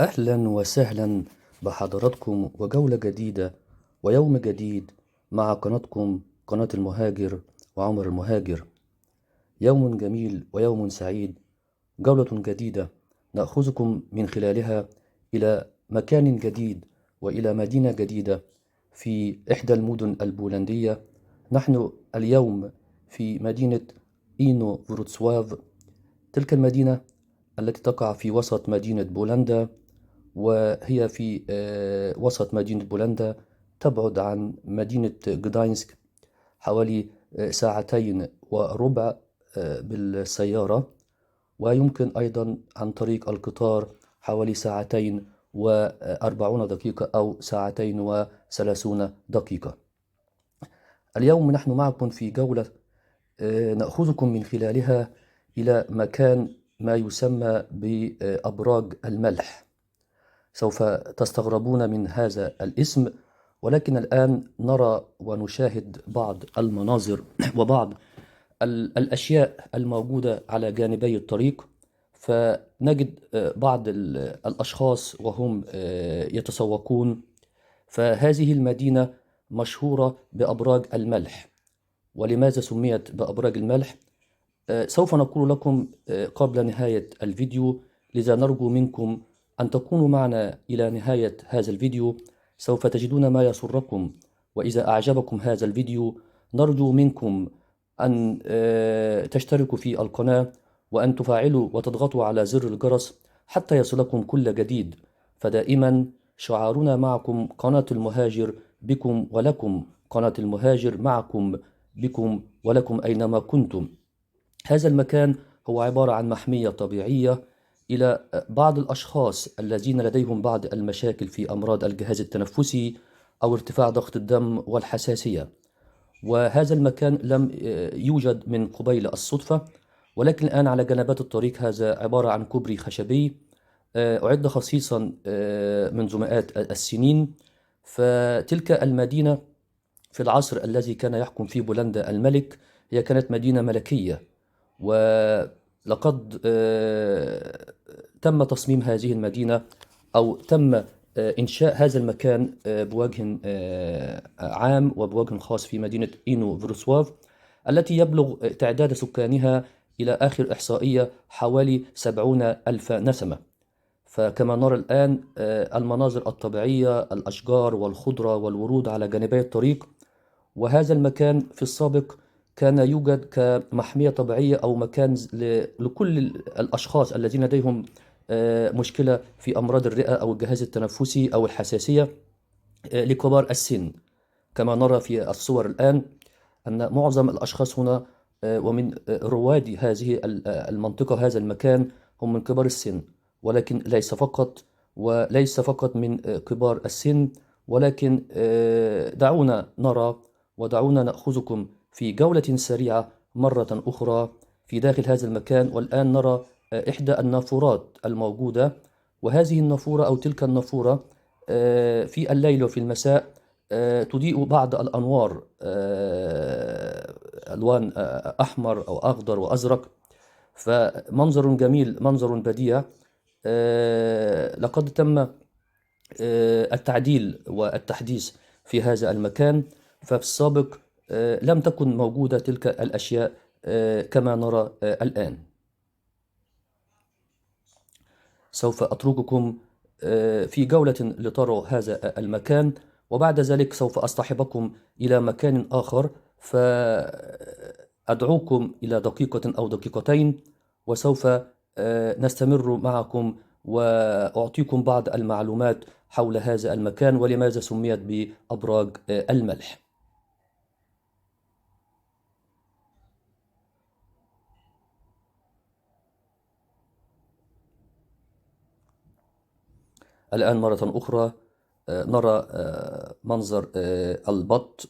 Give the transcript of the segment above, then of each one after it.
أهلا وسهلا بحضراتكم وجولة جديدة ويوم جديد مع قناتكم قناة المهاجر وعمر المهاجر. يوم جميل ويوم سعيد، جولة جديدة نأخذكم من خلالها إلى مكان جديد وإلى مدينة جديدة في إحدى المدن البولندية. نحن اليوم في مدينة إينو فروتسواف، تلك المدينة التي تقع في وسط مدينة بولندا، وهي في وسط مدينة بولندا، تبعد عن مدينة جداينسك حوالي ساعتين وربع بالسيارة، ويمكن أيضا عن طريق القطار حوالي ساعتين وأربعون دقيقة أو ساعتين وثلاثون دقيقة. اليوم نحن معكم في جولة نأخذكم من خلالها إلى مكان ما يسمى بأبراج الملح. سوف تستغربون من هذا الاسم، ولكن الآن نرى ونشاهد بعض المناظر وبعض الأشياء الموجودة على جانبي الطريق، فنجد بعض الأشخاص وهم يتسوقون. فهذه المدينة مشهورة بأبراج الملح. ولماذا سميت بأبراج الملح؟ سوف نقول لكم قبل نهاية الفيديو، لذا نرجو منكم أن تكونوا معنا إلى نهاية هذا الفيديو. سوف تجدون ما يسركم، وإذا أعجبكم هذا الفيديو نرجو منكم أن تشتركوا في القناة وأن تفعلوا وتضغطوا على زر الجرس حتى يصلكم كل جديد. فدائما شعارنا معكم قناة المهاجر بكم ولكم، قناة المهاجر معكم بكم ولكم أينما كنتم. هذا المكان هو عبارة عن محمية طبيعية إلى بعض الأشخاص الذين لديهم بعض المشاكل في أمراض الجهاز التنفسي أو ارتفاع ضغط الدم والحساسية. وهذا المكان لم يوجد من قبيل الصدفة، ولكن الآن على جنبات الطريق هذا عبارة عن كوبري خشبي أعد خصيصا منذ مئات السنين. فتلك المدينة في العصر الذي كان يحكم فيه بولندا الملك هي كانت مدينة ملكية، ولقد تم تصميم هذه المدينة أو تم إنشاء هذا المكان بوجه عام وبوجه خاص في مدينة إينو فروسواف، التي يبلغ تعداد سكانها إلى آخر إحصائية حوالي 70,000 نسمة. فكما نرى الآن المناظر الطبيعية، الأشجار والخضرة والورود على جانبي الطريق. وهذا المكان في السابق كان يوجد كمحمية طبيعية أو مكان لكل الأشخاص الذين لديهم مشكلة في أمراض الرئة أو الجهاز التنفسي أو الحساسية لكبار السن. كما نرى في الصور الآن أن معظم الأشخاص هنا ومن رواد هذه المنطقة هذا المكان هم من كبار السن، ولكن وليس فقط من كبار السن، ولكن دعونا نرى ودعونا نأخذكم في جولة سريعة مرة أخرى في داخل هذا المكان. والآن نرى إحدى النافورات الموجودة، وهذه النافورة أو تلك النافورة في الليل وفي المساء تضيء بعض الأنوار، ألوان أحمر أو أخضر وأزرق، فمنظر جميل، منظر بديع. لقد تم التعديل والتحديث في هذا المكان، ففي السابق لم تكن موجودة تلك الأشياء كما نرى الآن. سوف أترككم في جولة لتروا هذا المكان، وبعد ذلك سوف أصطحبكم إلى مكان آخر، فأدعوكم إلى دقيقة أو دقيقتين وسوف نستمر معكم وأعطيكم بعض المعلومات حول هذا المكان ولماذا سميت بأبراج الملح. الآن مرة أخرى نرى منظر البط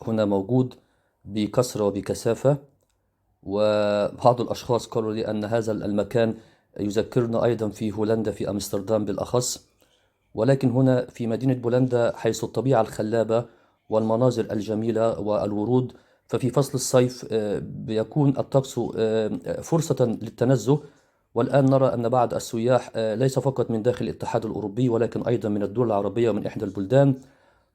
هنا موجود بكثرة وبكثافة، وبعض الأشخاص قالوا لي أن هذا المكان يذكرنا أيضا في هولندا، في أمستردام بالأخص، ولكن هنا في مدينة بولندا حيث الطبيعة الخلابة والمناظر الجميلة والورود، ففي فصل الصيف بيكون الطقس فرصة للتنزه، والآن نرى أن بعض السياح ليس فقط من داخل الاتحاد الأوروبي ولكن أيضا من الدول العربية ومن إحدى البلدان.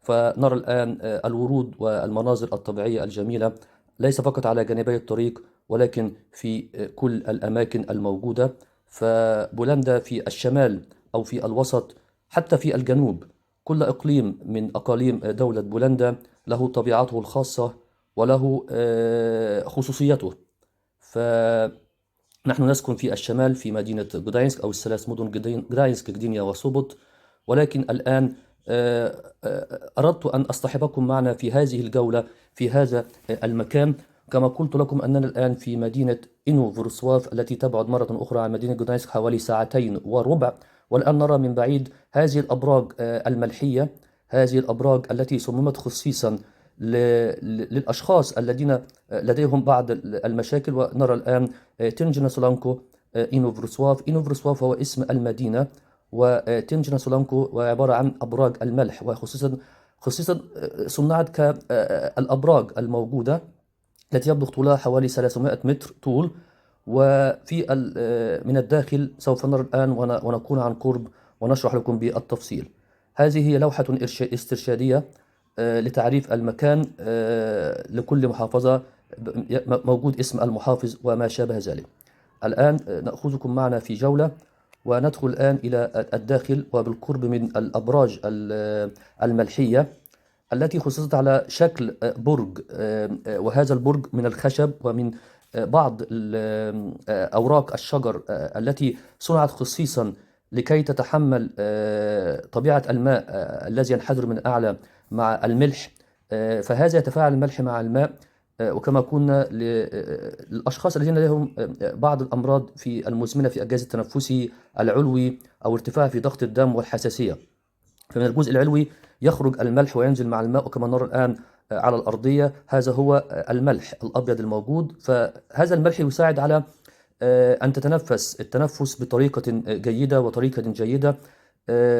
فنرى الآن الورود والمناظر الطبيعية الجميلة ليس فقط على جانبي الطريق ولكن في كل الأماكن الموجودة. فبولندا في الشمال أو في الوسط حتى في الجنوب، كل إقليم من أقاليم دولة بولندا له طبيعته الخاصة وله خصوصيته. فنحن نسكن في الشمال في مدينة جداينسك أو الثلاث مدن جداينسك، جدينيا، وسوبوت. ولكن الآن أردت أن أصطحبكم معنا في هذه الجولة في هذا المكان. كما قلت لكم أننا الآن في مدينة إنو فروسواف التي تبعد مرة أخرى عن مدينة جداينسك حوالي 2.25 ساعة. والآن نرى من بعيد هذه الأبراج الملحية، هذه الأبراج التي صممت خصيصا للأشخاص الذين لديهم بعض المشاكل. ونرى الآن تنجنا سولانكو إنو فروسواف. إنو فروسواف هو اسم المدينة، وتنجنا سولانكو عبارة عن أبراج الملح، وخصيصا صنعت كالأبراج الموجودة التي يبلغ طولها حوالي 300 متر طول. وفي من الداخل سوف نرى الآن ونكون عن قرب ونشرح لكم بالتفصيل. هذه هي لوحة استرشادية لتعريف المكان. لكل محافظة موجود اسم المحافظ وما شابه ذلك. الآن نأخذكم معنا في جولة وندخل الآن إلى الداخل وبالقرب من الأبراج الملحية التي خصصت على شكل برج. وهذا البرج من الخشب ومن بعض أوراق الشجر التي صنعت خصيصا لكي تتحمل طبيعة الماء الذي ينحدر من أعلى مع الملح. فهذا يتفاعل الملح مع الماء. وكما قلنا للأشخاص الذين لديهم بعض الأمراض في المزمنة في الجهاز التنفسي العلوي أو ارتفاع في ضغط الدم والحساسية، فمن الجزء العلوي يخرج الملح وينزل مع الماء. وكما نرى الآن على الأرضية هذا هو الملح الأبيض الموجود. فهذا الملح يساعد على أن تتنفس التنفس بطريقة جيدة وطريقة جيدة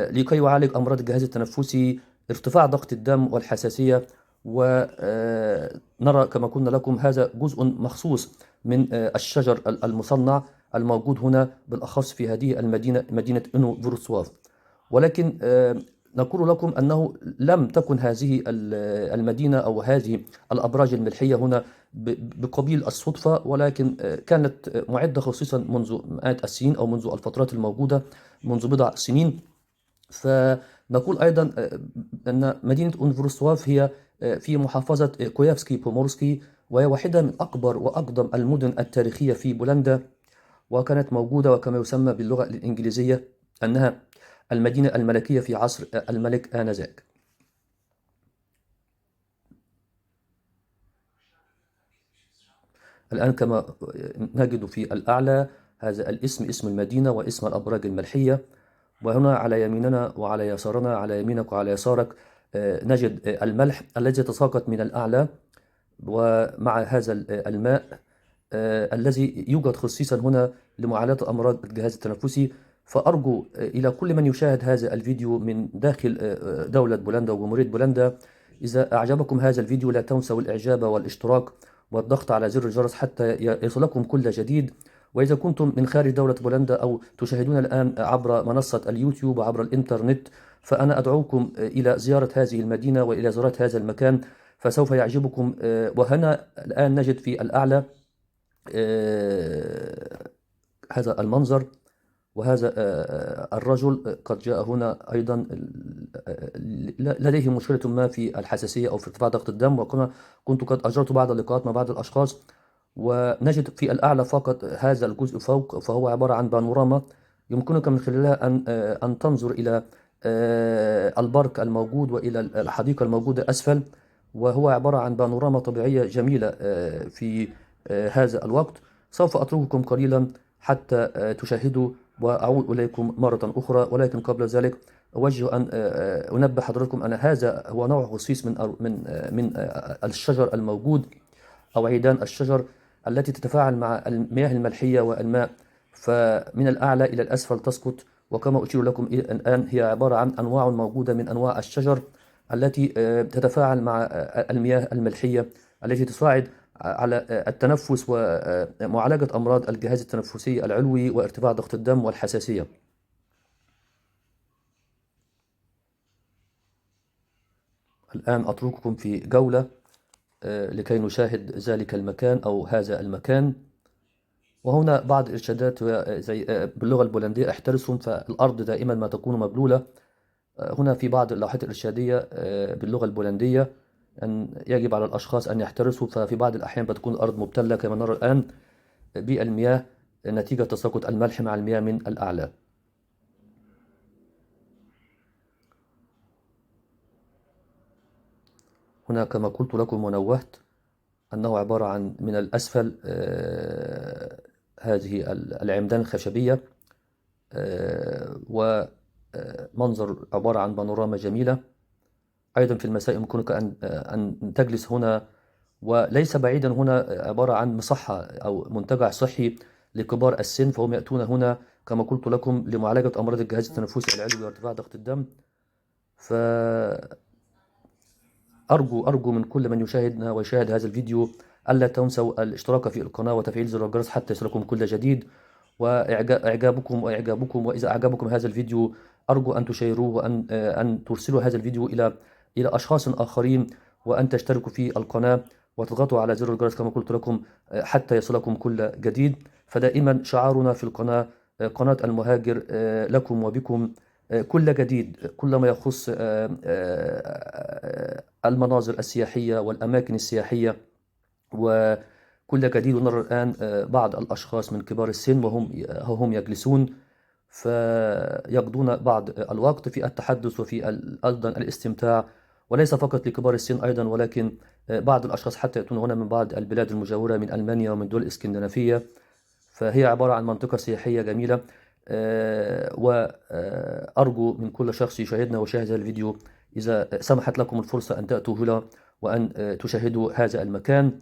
لكي يعالج أمراض الجهاز التنفسي، ارتفاع ضغط الدم والحساسية. ونرى كما قلنا لكم هذا جزء مخصوص من الشجر المصنع الموجود هنا بالأخص في هذه المدينة، مدينة إنو فروسواف. ولكن نقول لكم أنه لم تكن هذه المدينة أو هذه الأبراج الملحية هنا بقبيل الصدفة، ولكن كانت معدة خصيصا منذ مئات السنين أو منذ الفترات الموجودة منذ بضع سنين. فنقول أيضا أن مدينة أنفروسواف هي في محافظة كويافسكي بومورسكي، وهي واحدة من أكبر وأقدم المدن التاريخية في بولندا، وكانت موجودة وكما يسمى باللغة الإنجليزية أنها المدينة الملكية في عصر الملك آنذاك. الآن كما نجد في الأعلى هذا الاسم، اسم المدينة واسم الأبراج الملحية. وهنا على يميننا وعلى يسارنا، على يمينك وعلى يسارك، نجد الملح الذي يتساقط من الأعلى ومع هذا الماء الذي يوجد خصيصا هنا لمعالجة أمراض الجهاز التنفسي. فأرجو إلى كل من يشاهد هذا الفيديو من داخل دولة بولندا وجمهورية بولندا، إذا أعجبكم هذا الفيديو لا تنسوا الإعجاب والاشتراك والضغط على زر الجرس حتى يصلكم كل جديد. وإذا كنتم من خارج دولة بولندا أو تشاهدون الآن عبر منصة اليوتيوب وعبر الإنترنت، فأنا أدعوكم إلى زيارة هذه المدينة وإلى زيارة هذا المكان، فسوف يعجبكم. وهنا الآن نجد في الأعلى هذا المنظر، وهذا الرجل قد جاء هنا أيضا لديه مشكلة ما في الحساسية أو في ارتفاع ضغط الدم. وكنت قد أجرت بعض اللقاءات مع بعض الأشخاص. ونجد في الأعلى فقط هذا الجزء فوق، فهو عبارة عن بانوراما يمكنك من خلالها أن تنظر إلى البارك الموجود وإلى الحديقة الموجودة أسفل. وهو عبارة عن بانوراما طبيعية جميلة في هذا الوقت. سوف أترككم قليلا حتى تشاهدوا وأعود إليكم مرة أخرى. ولكن قبل ذلك أوجه أن أنبه حضراتكم أن هذا هو نوع خصيص من الشجر الموجود أو عيدان الشجر التي تتفاعل مع المياه الملحية والماء، فمن الأعلى إلى الأسفل تسقط. وكما أشير لكم الآن هي عبارة عن أنواع موجودة من أنواع الشجر التي تتفاعل مع المياه الملحية التي تساعد على التنفس ومعالجة أمراض الجهاز التنفسي العلوي وارتفاع ضغط الدم والحساسية. الآن أترككم في جولة لكي نشاهد ذلك المكان أو هذا المكان. وهنا بعض الإرشادات زي باللغة البولندية: احترسوا، فالأرض دائما ما تكون مبلولة. هنا في بعض اللوحات الإرشادية باللغة البولندية أن يجب على الأشخاص أن يحترسوا، ففي بعض الأحيان بتكون الأرض مبتلة كما نرى الآن بالمياه نتيجة تساقط الملح مع المياه من الأعلى. هنا كما قلت لكم ونوهت أنه عبارة عن من الأسفل هذه العمدان الخشبية، ومنظر عبارة عن بانوراما جميلة. أيضا في المساء يمكنك أن تجلس هنا، وليس بعيدا هنا عبارة عن مصحة أو منتجع صحي لكبار السن، فهم يأتون هنا كما قلت لكم لمعالجة أمراض الجهاز التنفسي العلوي وارتفاع ضغط الدم. أرجو من كل من يشاهدنا ويشاهد هذا الفيديو ألا تنسوا الاشتراك في القناة وتفعيل زر الجرس حتى يصلكم كل جديد، وإعجابكم وإذا أعجبكم هذا الفيديو أرجو أن تشيروه، وأن ترسلوا هذا الفيديو إلى أشخاص آخرين، وأن تشتركوا في القناة وتضغطوا على زر الجرس كما قلت لكم حتى يصلكم كل جديد. فدائما شعارنا في القناة قناة المهاجر لكم وبكم كل جديد، كل ما يخص المناظر السياحية والأماكن السياحية وكل جديد. ونرى الآن بعض الأشخاص من كبار السن وهم يجلسون، فيقضون بعض الوقت في التحدث وفي أيضا الاستمتاع، وليس فقط لكبار السن أيضا، ولكن بعض الأشخاص حتى يأتون هنا من بعض البلاد المجاورة من ألمانيا ومن دول الإسكندنافية. فهي عبارة عن منطقة سياحية جميلة. وأرجو من كل شخص يشاهدنا ويشاهد هذا الفيديو إذا سمحت لكم الفرصة أن تأتوا هنا وأن تشاهدوا هذا المكان.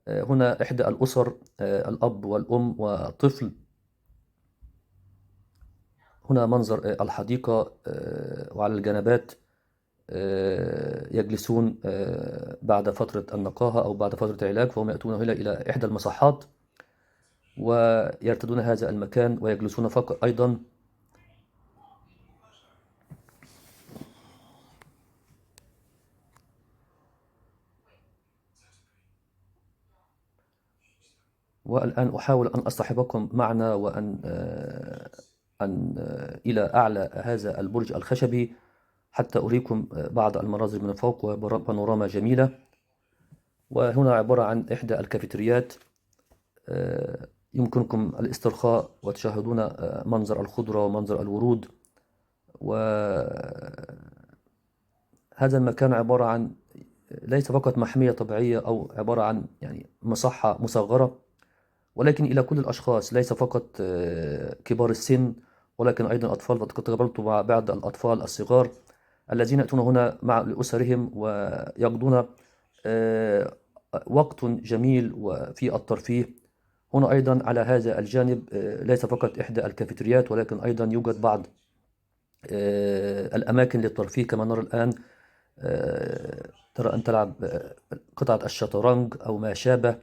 هنا إحدى الأسر، الأب والأم والطفل. هنا منظر الحديقة، وعلى الجنبات يجلسون بعد فترة النقاهة أو بعد فترة العلاج، فهم يأتون هنا إلى إحدى المصحات ويرتدون هذا المكان ويجلسون فقط أيضا. والآن أحاول أن أصطحبكم معنا وأن إلى أعلى هذا البرج الخشبي حتى أريكم بعض المناظر من فوق وبانوراما جميلة. وهنا عبارة عن إحدى الكافيتريات، يمكنكم الاسترخاء وتشاهدون منظر الخضرة ومنظر الورود. وهذا المكان عبارة عن ليس فقط محمية طبيعية أو عبارة عن يعني مصحة مصغرة، ولكن إلى كل الأشخاص، ليس فقط كبار السن ولكن أيضا أطفال. فقد قابلت مع بعض الأطفال الصغار الذين يأتون هنا مع أسرهم ويقضون وقت جميل وفي الترفيه. هنا أيضا على هذا الجانب ليس فقط إحدى الكافيتريات، ولكن أيضا يوجد بعض الأماكن للترفيه كما نرى الآن. ترى أن تلعب قطعة الشطرنج أو ما شابه.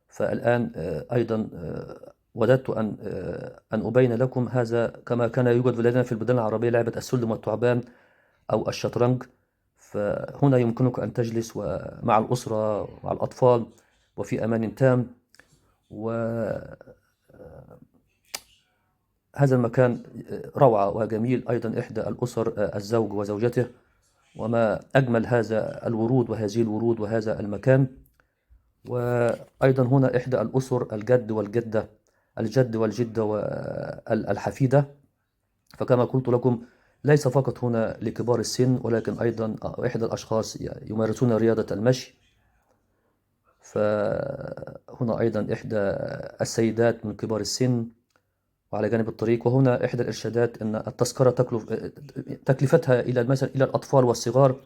فالآن أيضا وددت أن أبين لكم هذا كما كان يوجد لدينا في البلدان العربية لعبة السلم والثعبان أو الشطرنج. فهنا يمكنك أن تجلس مع الأسرة مع الأطفال وفي أمان تام. وهذا المكان روعة وجميل أيضا. إحدى الأسر الزوج وزوجته، وما أجمل هذا الورود وهذه الورود وهذا المكان. وأيضا هنا إحدى الأسر الجد والجدة، الجد والجدة والحفيدة. فكما قلت لكم ليس فقط هنا لكبار السن، ولكن أيضا إحدى الأشخاص يمارسون رياضة المشي. فهنا أيضا إحدى السيدات من كبار السن وعلى جانب الطريق. وهنا إحدى الإرشادات أن التذكرة تكلفتها إلى مثلا إلى الأطفال والصغار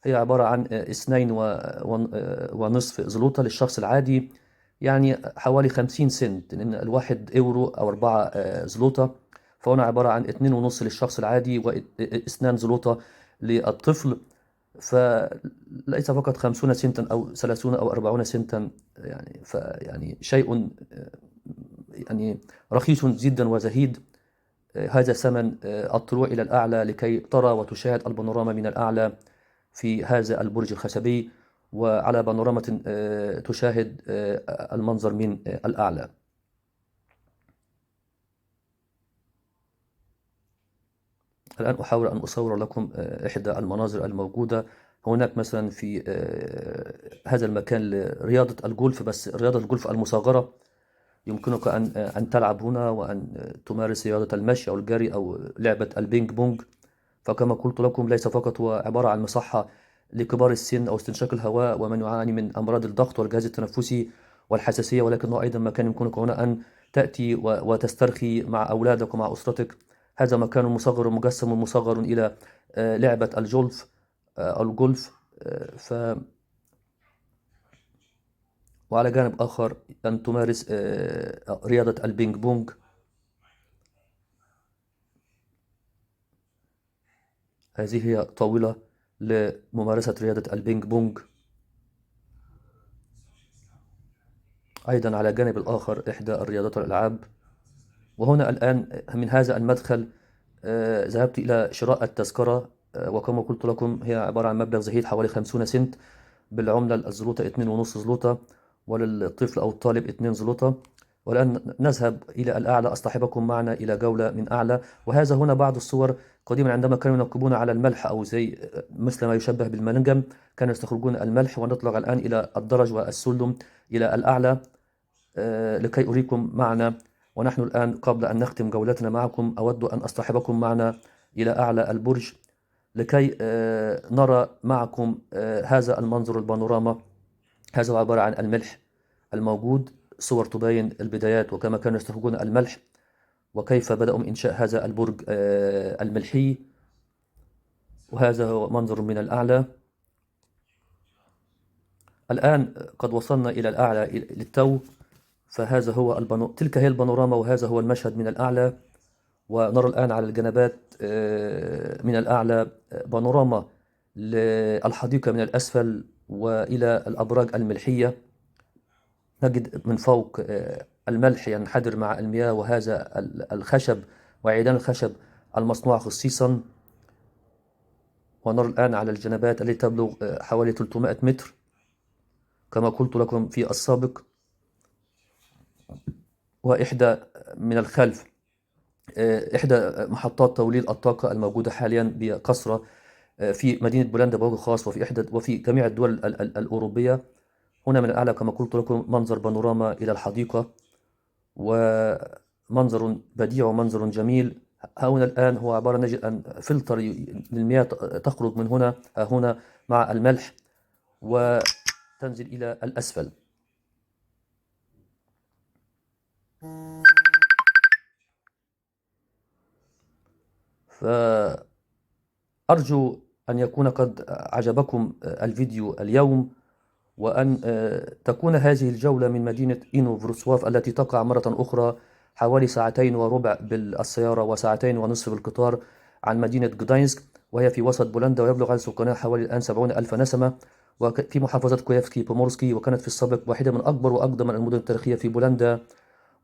هي عبارة عن 2.5 زلوطة للشخص العادي، يعني حوالي 50 سنت، لأن الواحد يورو أو 4 زلوطة. فهنا عبارة عن 2.5 للشخص العادي و2 زلوطة للطفل. فليس فقط 50 سنتا أو 30 أو 40 سنتا، يعني شيء يعني رخيص جدا وزهيد. هذا ثمن الطلوع إلى الأعلى لكي ترى وتشاهد البانوراما من الأعلى في هذا البرج الخشبي، وعلى بانورامة تشاهد المنظر من الأعلى. الآن أحاول أن أصور لكم إحدى المناظر الموجودة هناك، مثلا في هذا المكان رياضة الجولف، بس رياضة الجولف المصغرة. يمكنك أن تلعب هنا وأن تمارس رياضة المشي أو الجري أو لعبة البينج بونج. فكما قلت لكم، ليس فقط هو عبارة عن مصحة لكبار السن أو استنشاق الهواء ومن يعاني من أمراض الضغط والجهاز التنفسي والحساسية، ولكنه أيضا مكان يمكنك هنا أن تأتي وتسترخي مع أولادك ومع أسرتك. هذا مكان مصغر مجسم مصغر إلى لعبة الجولف أو الجولف. وعلى جانب آخر أن تمارس رياضة البينج بونج. هذه هي طاولة لممارسة رياضة البينج بونج. أيضا على جانب الآخر إحدى الرياضات الألعاب. وهنا الآن من هذا المدخل ذهبت إلى شراء التذكرة، وكما قلت لكم هي عبارة عن مبلغ زهيد حوالي 50 سنت بالعملة الزلوطة، 2.5 زلوطة، وللطفل أو الطالب 2 زلوطة. والآن نذهب إلى الأعلى، أصطحبكم معنا إلى جولة من أعلى. وهذا هنا بعض الصور قديما عندما كانوا ينقبون على الملح، أو زي مثل ما يشبه بالملنجم، كانوا يستخرجون الملح. ونطلع الآن إلى الدرج والسلم إلى الأعلى لكي أريكم معنا. ونحن الآن قبل أن نختم جولتنا معكم أود أن أصطحبكم معنا إلى أعلى البرج لكي نرى معكم هذا المنظر البانوراما. هذا عبارة عن الملح الموجود، صور تبين البدايات وكما كانوا يستخرجون الملح وكيف بدأوا من إنشاء هذا البرج الملحي. وهذا هو منظر من الأعلى. الآن قد وصلنا إلى الأعلى للتو. فهذا هو تلك هي البانوراما، وهذا هو المشهد من الأعلى. ونرى الآن على الجنبات من الأعلى بانوراما للحديقة من الأسفل وإلى الأبراج الملحية. نجد من فوق الملح ينحدر مع المياه، وهذا الخشب وعيدان الخشب المصنوع خصيصا. ونرى الآن على الجنبات التي تبلغ حوالي 300 متر كما قلت لكم في السابق. وإحدى من الخلف إحدى محطات توليد الطاقة الموجودة حاليا بكثرة في مدينة بولندا بوجه خاص، وفي جميع الدول الأوروبية. هنا من الأعلى كما قلت لكم منظر بانوراما إلى الحديقة، ومنظر بديع ومنظر جميل. هنا الآن هو عبارة نجد أن فلتر للمياه تخرج من هنا مع الملح وتنزل إلى الأسفل. فأرجو أن يكون قد عجبكم الفيديو اليوم، وأن تكون هذه الجولة من مدينة إينو فروتسواف التي تقع مرة أخرى حوالي 2.25 ساعة بالسيارة و2.5 ساعة بالقطار عن مدينة جداينسك، وهي في وسط بولندا، ويبلغ عدد سكانها حوالي الآن 70,000 نسمة، وفي محافظة كويفسكي بومورسكي. وكانت في السابق واحدة من أكبر وأقدم المدن التاريخية في بولندا.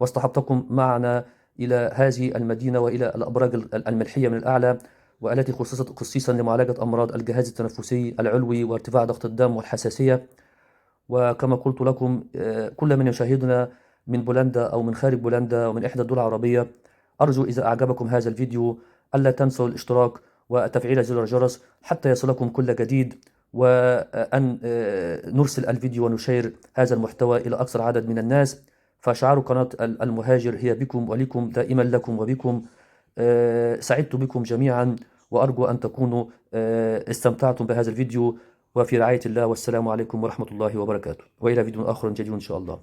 واصطحبتكم معنا إلى هذه المدينة وإلى الأبراج الملحية من الأعلى، والتي خصصت خصيصا لمعالجة أمراض الجهاز التنفسي العلوي وارتفاع ضغط الدم والحساسية. وكما قلت لكم كل من يشاهدنا من بولندا أو من خارج بولندا ومن إحدى الدول العربية، أرجو إذا أعجبكم هذا الفيديو ألا تنسوا الاشتراك وتفعيل زر الجرس حتى يصلكم كل جديد، وأن نرسل الفيديو ونشير هذا المحتوى إلى أكثر عدد من الناس. فشعار قناة المهاجر هي بكم ولكم، دائما لكم وبكم. سعدت بكم جميعا، وأرجو أن تكونوا استمتعتم بهذا الفيديو. وفي رعاية الله، والسلام عليكم ورحمة الله وبركاته، وإلى فيديو آخر جديد إن شاء الله.